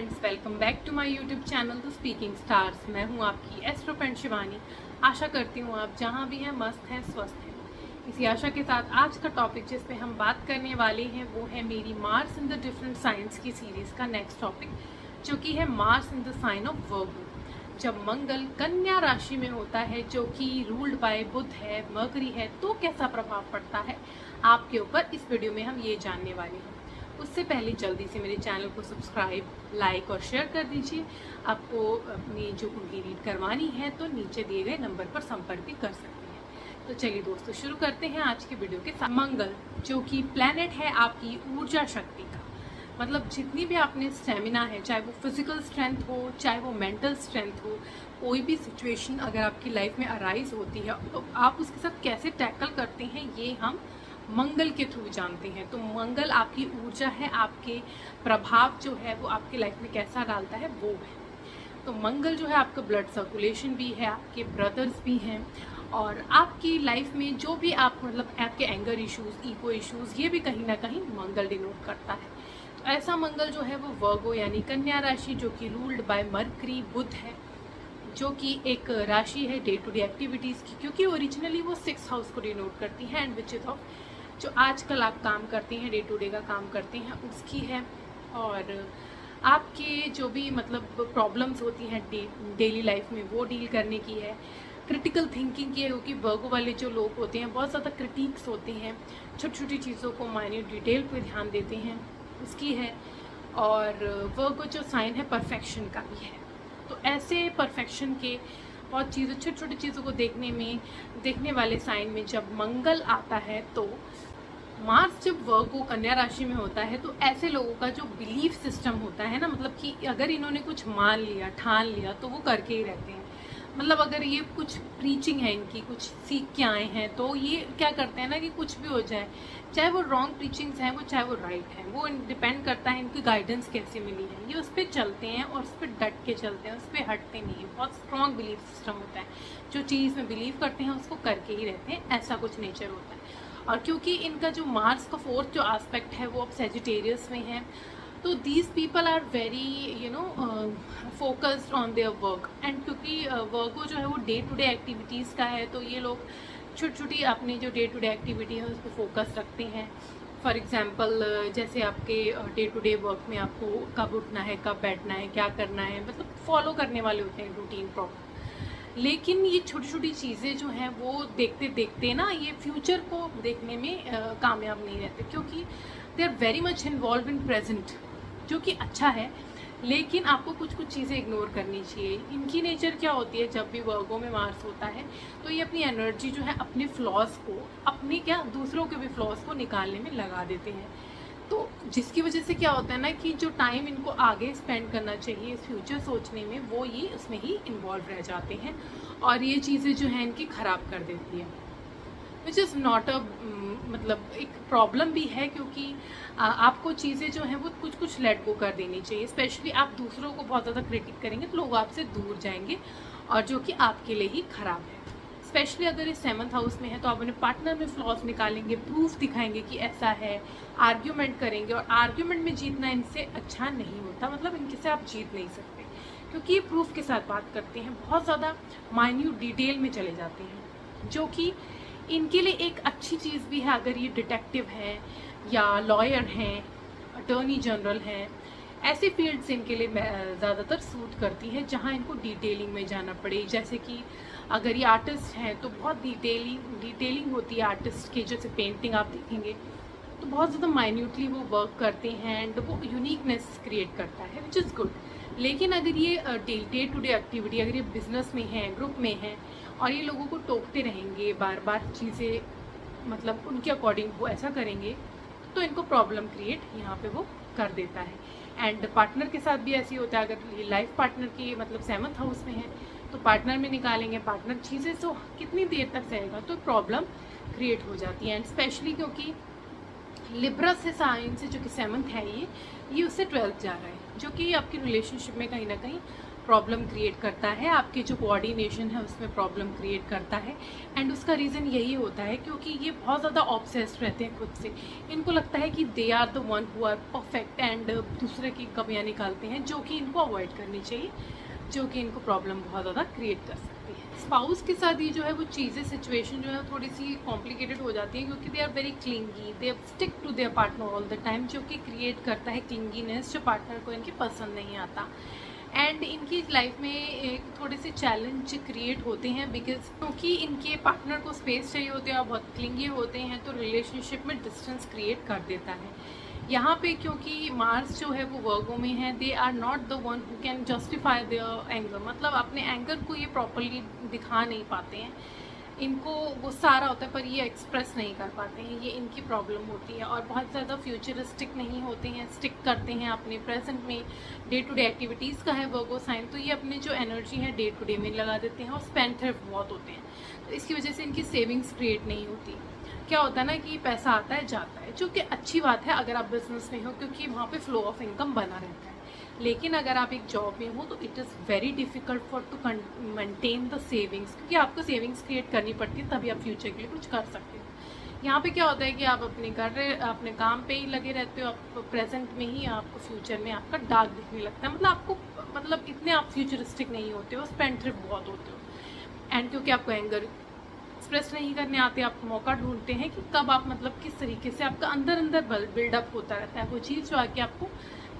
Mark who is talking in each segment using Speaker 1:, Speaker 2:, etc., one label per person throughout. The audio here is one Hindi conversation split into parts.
Speaker 1: Friends, welcome back to my YouTube channel the speaking stars. मैं हूं आपकी एस्ट्रो फ्रेंड शिवानी। आशा करती हूं आप जहां भी हैं मस्त हैं, स्वस्थ हैं। इसी आशा के साथ आज का टॉपिक जिस पे हम बात करने वाले हैं वो है मेरी Mars in the different science की सीरीज़ का नेक्स्ट टॉपिक, जो कि है Mars in the sign of Virgo. जब मंगल कन्या राशि में होता है जो कि रूल्ड बाय बुध है, मर्करी है, तो कैसा प्रभाव पड़ता है आपके ऊपर, इस वीडियो में हम ये जानने वाले हैं। उससे पहले जल्दी से मेरे चैनल को सब्सक्राइब, लाइक और शेयर कर दीजिए। आपको अपनी जो कुंडली रीड करवानी है तो नीचे दिए गए नंबर पर संपर्क भी कर सकते हैं। तो चलिए दोस्तों, शुरू करते हैं आज की वीडियो के साथ। मंगल जो कि प्लैनेट है आपकी ऊर्जा शक्ति का, मतलब जितनी भी आपने स्टेमिना है, चाहे वो फिजिकल स्ट्रेंथ हो, चाहे वो मेंटल स्ट्रेंथ हो, कोई भी सिचुएशन अगर आपकी लाइफ में अराइज होती है तो आप उसके साथ कैसे टैकल करते हैं ये हम मंगल के थ्रू जानते हैं। तो मंगल आपकी ऊर्जा है, आपके प्रभाव जो है वो आपकी लाइफ में कैसा डालता है वो है। तो मंगल जो है आपका ब्लड सर्कुलेशन भी है, आपके ब्रदर्स भी हैं, और आपकी लाइफ में जो भी आप मतलब आपके एंगर इश्यूज, ईगो इश्यूज, ये भी कहीं ना कहीं मंगल डिनोट करता है। तो ऐसा मंगल जो है वो वर्गो यानी कन्या राशि, जो कि रूल्ड बाय मर्करी बुध है, जो कि एक राशि है डे टू डे एक्टिविटीज़ की, क्योंकि ओरिजिनली वो 6th हाउस को डिनोट करती है एंड विच इज़ ऑफ जो आजकल आप काम करते हैं, डे टू डे का काम करते हैं उसकी है। और आपके जो भी मतलब प्रॉब्लम्स होती हैं डेली लाइफ में वो डील करने की है। क्रिटिकल थिंकिंग की है, क्योंकि वर्गो वाले जो लोग होते हैं बहुत ज़्यादा क्रिटिक्स होते हैं, छोटी छोटी चीज़ों को माइन्यूट डिटेल पे ध्यान देते हैं, उसकी है। और वर्गो जो साइन है परफेक्शन का भी है। तो ऐसे परफेक्शन के बहुत चीज़ों, छोटी छोटी चीज़ों को देखने वाले साइन में जब मंगल आता है, तो मार्स जब वर्गो कन्या राशि में होता है तो ऐसे लोगों का जो बिलीफ सिस्टम होता है ना, मतलब कि अगर इन्होंने कुछ मान लिया, ठान लिया, तो वो करके ही रहते हैं। मतलब अगर ये कुछ प्रीचिंग है इनकी, कुछ सीख के आए हैं, तो ये क्या करते हैं ना कि कुछ भी हो जाए, चाहे वो रॉन्ग प्रीचिंग्स हैं वो, चाहे वो राइट है, वो डिपेंड करता है इनकी गाइडेंस कैसे मिली है। ये उस पर चलते हैं और उस पर डट के चलते हैं, उस पर हटते नहीं है। बहुत स्ट्रॉन्ग बिलीफ सिस्टम होता है, जो चीज़ में बिलीव करते हैं उसको करके ही रहते हैं, ऐसा कुछ नेचर होता है। और क्योंकि इनका जो मार्स का 4th जो एस्पेक्ट है वो अब सेजिटेरियस में है, तो these people are very focused on their work. And क्योंकि वर्को जो है वो डे टू डे एक्टिविटीज़ का है, तो ये लोग छोटी छोटी अपनी जो डे टू डे एक्टिविटी है उस पर फोकस रखते हैं। फॉर एग्जांपल जैसे आपके डे टू डे वर्क में आपको कब उठना है, कब बैठना है, क्या करना है, मतलब फॉलो करने वाले होते हैं रूटीन प्रॉपर। लेकिन ये छोटी छोटी चीज़ें जो हैं वो देखते देखते ना ये फ्यूचर को देखने में कामयाब नहीं रहते, क्योंकि they are very much involve in present, जो कि अच्छा है। लेकिन आपको कुछ कुछ चीज़ें इग्नोर करनी चाहिए। इनकी नेचर क्या होती है, जब भी वर्गो में मार्स होता है तो ये अपनी एनर्जी जो है अपने फ्लॉज को, अपने क्या दूसरों के भी फ्लॉज को निकालने में लगा देते हैं। तो जिसकी वजह से क्या होता है ना कि जो टाइम इनको आगे स्पेंड करना चाहिए इस फ्यूचर सोचने में, वो ये उसमें ही इन्वॉल्व रह जाते हैं, और ये चीज़ें जो हैं इनकी ख़राब कर देती है, विच इज़ नॉट अ मतलब एक प्रॉब्लम भी है, क्योंकि आपको चीज़ें जो हैं वो कुछ कुछ लेट गो कर देनी चाहिए। स्पेशली आप दूसरों को बहुत ज़्यादा क्रिटिक करेंगे तो लोग आपसे दूर जाएंगे, और जो कि आपके लिए ही ख़राब है। स्पेशली अगर इस 7th हाउस में है तो आप अपने पार्टनर में फ्लॉज निकालेंगे, प्रूफ दिखाएंगे कि ऐसा है, आर्ग्यूमेंट करेंगे, और आर्ग्यूमेंट में जीतना इनसे अच्छा नहीं होता, मतलब इनके से आप जीत नहीं सकते, क्योंकि ये प्रूफ के साथ बात करते हैं, बहुत ज़्यादा माइन्यूट डिटेल में चले जाते हैं, जो कि इनके लिए एक अच्छी चीज़ भी है। अगर ये डिटेक्टिव हैं या लॉयर हैं, अटॉर्नी जनरल हैं, ऐसे फील्ड्स इनके लिए ज़्यादातर सूट करती है जहाँ इनको डिटेलिंग में जाना पड़े। जैसे कि अगर ये आर्टिस्ट हैं तो बहुत डिटेलिंग होती है आर्टिस्ट के, जैसे पेंटिंग आप देखेंगे तो बहुत ज़्यादा माइन्यूटली वो वर्क करते हैं एंड वो यूनिकनेस क्रिएट करता है, विच इज़ गुड। लेकिन अगर ये डे टू डे एक्टिविटी, अगर ये बिजनेस में है, ग्रुप में है, और ये लोगों को टोकते रहेंगे, बार बार चीज़ें मतलब उनके अकॉर्डिंग वो ऐसा करेंगे, तो इनको प्रॉब्लम क्रिएट यहाँ पे वो कर देता है। एंड पार्टनर के साथ भी ऐसे ही होता है। अगर ये लाइफ पार्टनर की मतलब 7th हाउस में है तो पार्टनर में निकालेंगे, पार्टनर चीज़ें तो कितनी देर तक सहेगा, तो प्रॉब्लम क्रिएट हो जाती है। एंड स्पेशली क्योंकि लिब्रा से साइन से जो कि 7th है, ये उससे 12th जा रहा है, जो कि आपकी रिलेशनशिप में कहीं ना कहीं प्रॉब्लम क्रिएट करता है, आपके जो कोऑर्डिनेशन है उसमें प्रॉब्लम क्रिएट करता है। एंड उसका रीज़न यही होता है क्योंकि ये बहुत ज़्यादा ऑब्सेस्ड रहते हैं खुद से। इनको लगता है कि they are the one who are perfect and दूसरे की कमियाँ निकालते हैं, जो कि इनको अवॉइड करनी चाहिए, जो कि इनको प्रॉब्लम बहुत ज़्यादा क्रिएट कर सकती है। स्पाउस के साथ ये जो है वो चीज़ें, सिचुएशन जो है थोड़ी सी कॉम्प्लिकेटेड हो जाती हैं क्योंकि they are very clingy, they stick to their partner all the time, जो कि क्रिएट करता है क्लिंगीनेस, जो पार्टनर को इनके पसंद नहीं आता। एंड इनकी लाइफ में एक थोड़े से चैलेंज क्रिएट होते हैं बिकॉज क्योंकि इनके पार्टनर को स्पेस चाहिए होते हैं और बहुत क्लिंगी होते हैं, तो रिलेशनशिप में डिस्टेंस क्रिएट कर देता है। यहाँ पे क्योंकि मार्स जो है वो वर्गो में है, they are not the one who can justify their anger, मतलब अपने एंगर को ये प्रॉपरली दिखा नहीं पाते हैं। इनको गुस्सा आ रहा होता है पर ये एक्सप्रेस नहीं कर पाते हैं, ये इनकी प्रॉब्लम होती है। और बहुत ज़्यादा फ्यूचरिस्टिक नहीं होते हैं, स्टिक करते हैं अपने प्रेजेंट में, डे टू डे एक्टिविटीज़ का है वर्गो साइन, तो ये अपने जो एनर्जी है डे टू डे में लगा देते हैं और स्पेंड थ्रिफ्ट बहुत होते हैं। तो इसकी वजह से इनकी सेविंग्स क्रिएट नहीं होती। क्या होता है ना कि पैसा आता है जाता है, जो कि अच्छी बात है अगर आप बिजनेस में हो क्योंकि वहाँ पे फ्लो ऑफ इनकम बना रहता है। लेकिन अगर आप एक जॉब में हो तो it is very difficult for to maintain the savings, क्योंकि आपको सेविंग्स क्रिएट करनी पड़ती है तभी आप फ्यूचर के लिए कुछ कर सकते हो। यहाँ पे क्या होता है कि आप अपने काम पे ही लगे रहते हो, आप प्रेजेंट में ही आपको फ्यूचर में आपका डार्क दिखने लगता है, मतलब इतने आप फ्यूचरिस्टिक नहीं होते हो, स्पेंड थ्रिफ्ट बहुत होते हो। एंड क्योंकि आपको एंगर एक्सप्रेस नहीं करने आते, आप मौका ढूंढते हैं कि कब आप किस तरीके से आपका अंदर बिल्डअप होता रहता है वो चीज़, जो आके आपको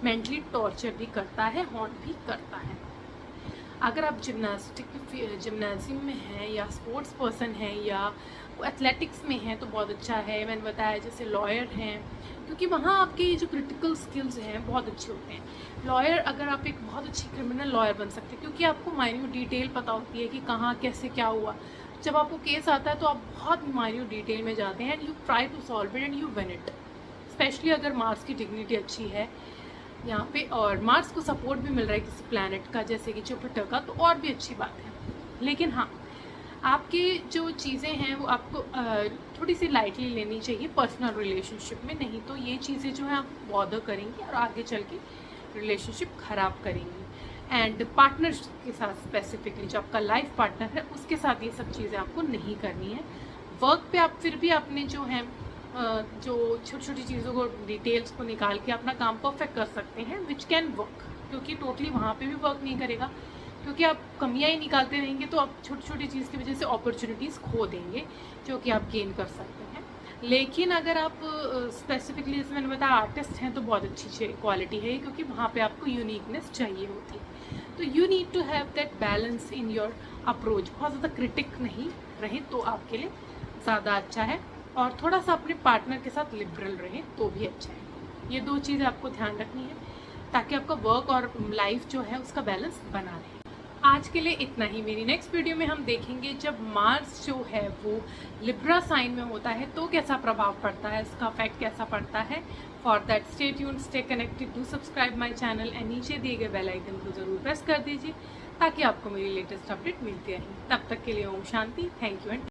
Speaker 1: मेंटली टॉर्चर भी करता है, हॉन्ट भी करता है। अगर आप जिम्नाजियम में हैं या स्पोर्ट्स पर्सन हैं या एथलेटिक्स में हैं तो बहुत अच्छा है। मैंने बताया जैसे लॉयर हैं, क्योंकि वहाँ आपके जो क्रिटिकल स्किल्स हैं बहुत अच्छे होते हैं। लॉयर, अगर आप एक बहुत अच्छी क्रिमिनल लॉयर बन सकते हैं क्योंकि आपको माइन्यूट डिटेल पता होती है कि कहाँ कैसे क्या हुआ। जब आपको केस आता है तो आप बहुत माइन्यूट डिटेल में जाते हैं and you try to solve it and you win it. Specially अगर मार्स की डिग्निटी अच्छी है यहाँ पे और मार्स को सपोर्ट भी मिल रहा है किसी प्लैनेट का जैसे कि जुपिटर का, तो और भी अच्छी बात है। लेकिन हाँ, आपकी जो चीज़ें हैं वो आपको थोड़ी सी लाइटली लेनी चाहिए पर्सनल रिलेशनशिप में, नहीं तो ये चीज़ें जो है आप बॉदर करेंगी और आगे चल के रिलेशनशिप ख़राब करेंगी। एंड पार्टनर के साथ स्पेसिफिकली जो आपका लाइफ पार्टनर है उसके साथ ये सब चीज़ें आपको नहीं करनी है। वर्क पे आप फिर भी अपने जो हैं जो छोटी छोटी चीज़ों को, डिटेल्स को निकाल के अपना काम परफेक्ट कर सकते हैं, विच कैन वर्क, क्योंकि टोटली वहाँ पे भी वर्क नहीं करेगा क्योंकि आप कमियाँ ही निकालते रहेंगे तो आप छोटी छोटी चीज़ की वजह से अपॉर्चुनिटीज़ खो देंगे जो कि आप गेन कर सकते हैं। लेकिन अगर आप स्पेसिफिकली जैसे मैंने बताया आर्टिस्ट हैं तो बहुत अच्छी क्वालिटी है क्योंकि वहाँ पे आपको यूनिकनेस चाहिए होती है। तो you need to have that balance in your approach, बहुत ज़्यादा क्रिटिक नहीं रहे तो आपके लिए ज़्यादा अच्छा है, और थोड़ा सा अपने पार्टनर के साथ लिबरल रहे तो भी अच्छा है। ये दो चीज़ें आपको ध्यान रखनी है ताकि आपका वर्क और लाइफ जो है उसका बैलेंस बना रहे। आज के लिए इतना ही। मेरी नेक्स्ट वीडियो में हम देखेंगे जब मार्स जो है वो लिब्रा साइन में होता है तो कैसा प्रभाव पड़ता है, इसका इफेक्ट कैसा पड़ता है। For that stay tuned, stay connected, do subscribe my channel and नीचे दिए गए बेल आइकन को जरूर प्रेस कर दीजिए ताकि आपको मेरी लेटेस्ट अपडेट मिलती रहे। तब तक के लिए Om Shanti, thank you and